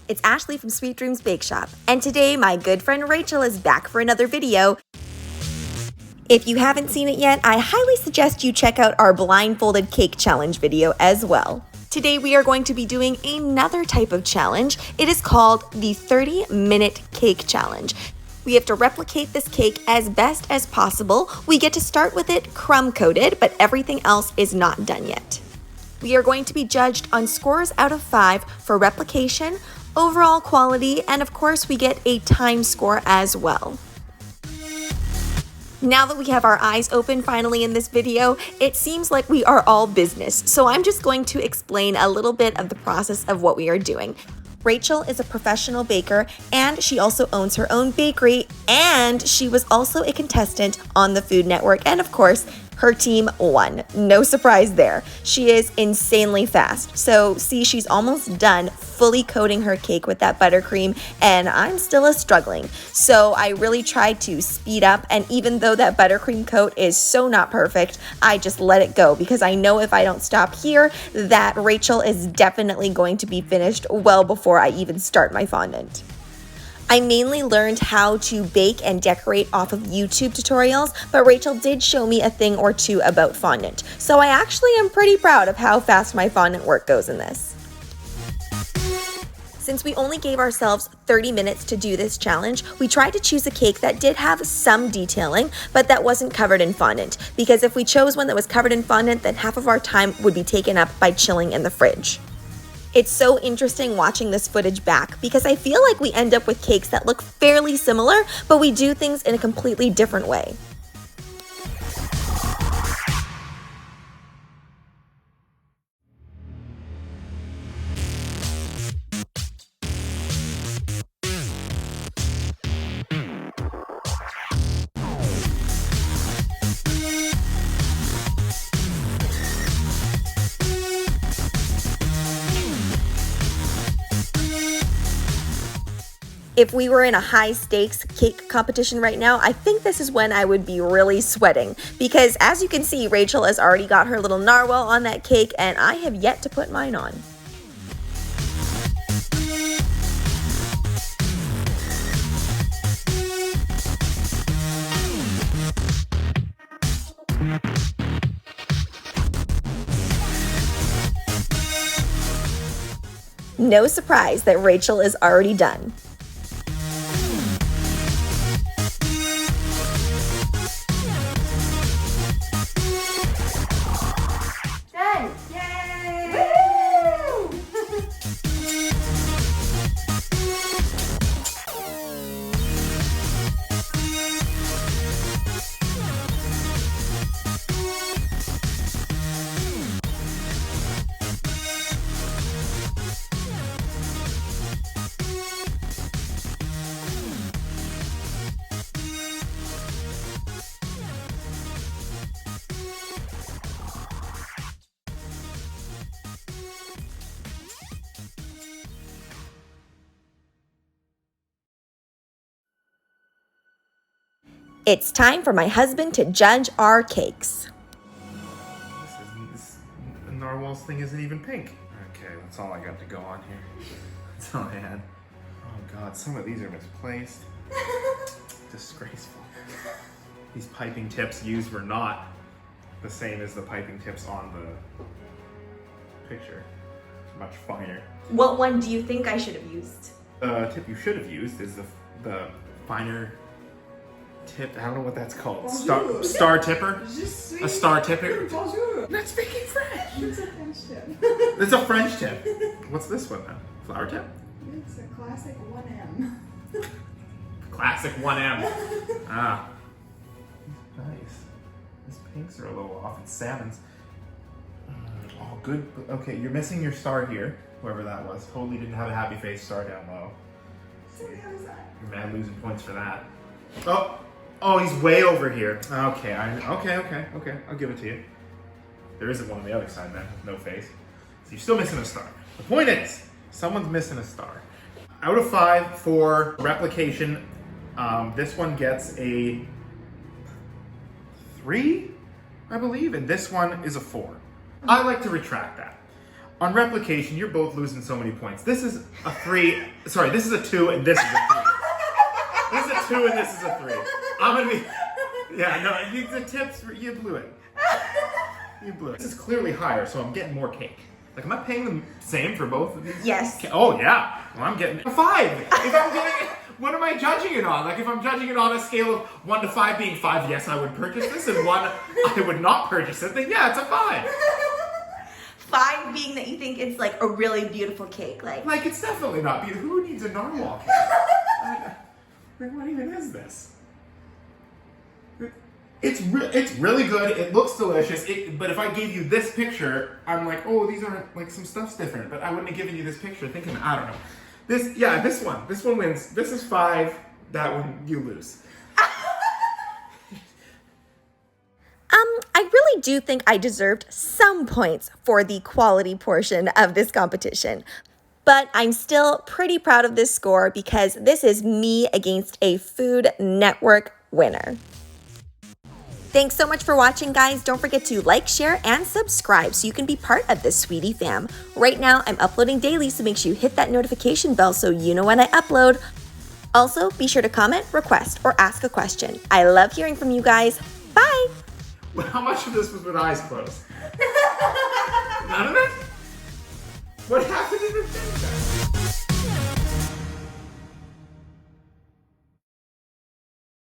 it's Ashleigh from Sweet Dreams Bake Shop, and today my good friend Rachel is back for another video. If you haven't seen it yet, I highly suggest you check out our blindfolded cake challenge video as well. Today we are going to be doing another type of challenge. It is called the 30-minute cake challenge. We have to replicate this cake as best as possible. We get to start with it crumb-coated, but everything else is not done yet. We are going to be judged on scores out of 5 for replication, overall quality, and of course we get a time score as well. Now that we have our eyes open finally in this video, it seems like we are all business, so I'm just going to explain a little bit of the process of what we are doing. Rachel is a professional baker, and she also owns her own bakery, and she was also a contestant on the Food Network, and of course, her team won. No surprise there. She is insanely fast. So see, she's almost done fully coating her cake with that buttercream, and I'm still struggling. So I really tried to speed up, and even though that buttercream coat is so not perfect, I just let it go because I know if I don't stop here, that Rachel is definitely going to be finished well before I even start my fondant. I mainly learned how to bake and decorate off of YouTube tutorials, but Rachel did show me a thing or two about fondant. So I actually am pretty proud of how fast my fondant work goes in this. Since we only gave ourselves 30 minutes to do this challenge, we tried to choose a cake that did have some detailing, but that wasn't covered in fondant. Because if we chose one that was covered in fondant, then half of our time would be taken up by chilling in the fridge. It's so interesting watching this footage back because I feel like we end up with cakes that look fairly similar, but we do things in a completely different way. If we were in a high stakes cake competition right now, I think this is when I would be really sweating because as you can see, Rachel has already got her little narwhal on that cake and I have yet to put mine on. No surprise that Rachel is already done. It's time for my husband to judge our cakes. The narwhal's thing isn't even pink. Okay, that's all I got to go on here. That's all I had. Oh God, some of these are misplaced. Disgraceful. These piping tips used were not the same as the piping tips on the picture. It's much finer. What one do you think I should have used? The tip you should have used is the finer tip. I don't know what that's called. Star tipper? A star tipper? That's speaking French. It's a French tip. It's a French tip. What's this one then? Flower tip? It's a classic 1M. Classic 1M. Ah. Nice. These pinks are a little off. It's salmons. Oh, good. Okay, you're missing your star here. Whoever that was. Totally didn't have a happy face star down low. So how is that? You're mad losing points for that. Oh, he's way over here. Okay, okay. I'll give it to you. There isn't one on the other side then, with no face. So you're still missing a star. The point is, someone's missing a star. Out of 5 for replication, this one gets a 3, I believe, and this one is a 4. I like to retract that. On replication, you're both losing so many points. This is a 3. Sorry, this is a 2 and this is a 3. This is a 2 and this is a 3. I'm gonna be. Yeah, no, the tips, you blew it. You blew it. This is clearly higher, so I'm getting more cake. Like, am I paying the same for both of these? Yes. Oh, yeah. Well, I'm getting a 5. If I'm getting it, what am I judging it on? Like, if I'm judging it on a scale of 1 to 5 being 5, yes, I would purchase this, and 1, I would not purchase it, then yeah, it's a 5. 5 being that you think it's like a really beautiful cake. Like, it's definitely not beautiful. Who needs a narwhal cake? Like, what even is this? It's really good. It looks delicious. But if I gave you this picture, I'm like, oh, these aren't, like, some stuff's different. But I wouldn't have given you this picture thinking, I don't know. This one. This one wins. This is 5. That one, you lose. I really do think I deserved some points for the quality portion of this competition. But I'm still pretty proud of this score because this is me against a Food Network winner. Thanks so much for watching, guys. Don't forget to like, share, and subscribe so you can be part of this sweetie fam. Right now, I'm uploading daily, so make sure you hit that notification bell so you know when I upload. Also, be sure to comment, request, or ask a question. I love hearing from you guys. Bye! How much of this was with eyes closed?